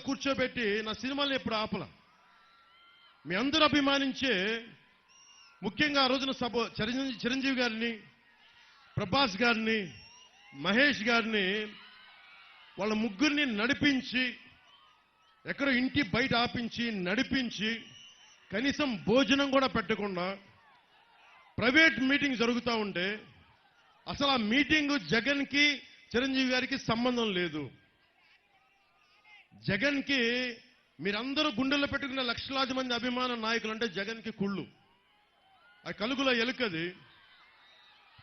కూర్చోబెట్టి నా సినిమాలను ఎప్పుడు ఆపల. మీ అందరూ అభిమానించే ముఖ్యంగా ఆ రోజున చిరంజీవి గారిని, ప్రభాస్ గారిని, మహేష్ గారిని వాళ్ళ ముగ్గురిని నడిపించి, ఎక్కడో ఇంటి బయట ఆపించి నడిపించి కనీసం భోజనం కూడా పెట్టకుండా ప్రైవేట్ మీటింగ్ జరుగుతూ ఉంటే అసలు ఆ మీటింగ్ జగన్కి చిరంజీవి గారికి సంబంధం లేదు. జగన్కి మీరందరూ గుండెల్లో పెట్టుకున్న లక్షలాది మంది అభిమాన నాయకులు అంటే జగన్కి కుళ్ళు. ఆ కలుగులో ఎలుకది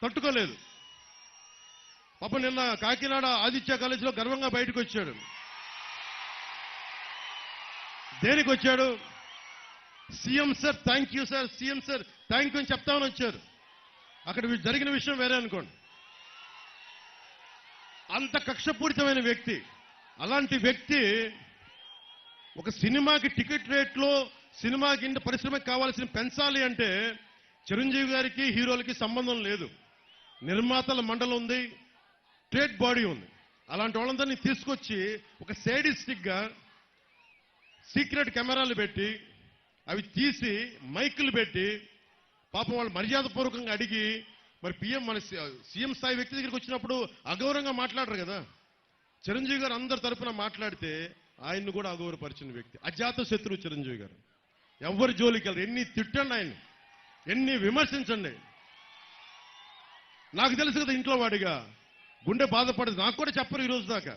తట్టుకోలేదు. పాప నిన్న కాకినాడ ఆదిత్య కాలేజీలో గర్వంగా బయటకు వచ్చాడు. దేనికి వచ్చాడు? CM sir thank you sir, CM sir thank you అని చెప్తామని వచ్చారు. అక్కడ జరిగిన విషయం వేరే అనుకోండి. అంత కక్షపూరితమైన వ్యక్తి. అలాంటి వ్యక్తి ఒక సినిమాకి టికెట్ రేట్లో సినిమాకి ఇంత పరిశ్రమకి కావాల్సిన పెంచాలి అంటే చిరంజీవి గారికి హీరోలకి సంబంధం లేదు. నిర్మాతల మండలి ఉంది, ట్రేడ్ బాడీ ఉంది. అలాంటి వాళ్ళందరినీ తీసుకొచ్చి ఒక సేడిస్టిక్ గా సీక్రెట్ కెమెరాలు పెట్టి అవి తీసి మైకులు పెట్టి పాపం వాళ్ళు మర్యాదపూర్వకంగా అడిగి, మరి మన సీఎం స్థాయి వ్యక్తి దగ్గరికి వచ్చినప్పుడు అగౌరవంగా మాట్లాడరు కదా. చిరంజీవి గారు అందరి తరఫున మాట్లాడితే ఆయన్ని కూడా అగౌరవపరిచిన వ్యక్తి. అజాత శత్రువు చిరంజీవి గారు. ఎవరి జోలికి వెళ్ళరు. ఎన్ని తిట్టండి ఆయన, ఎన్ని విమర్శించండి. నాకు తెలుసు కదా ఇంట్లో వాడిగా గుండె బాధపడదు. నాకు కూడా చెప్పరు ఈ రోజు దాకా.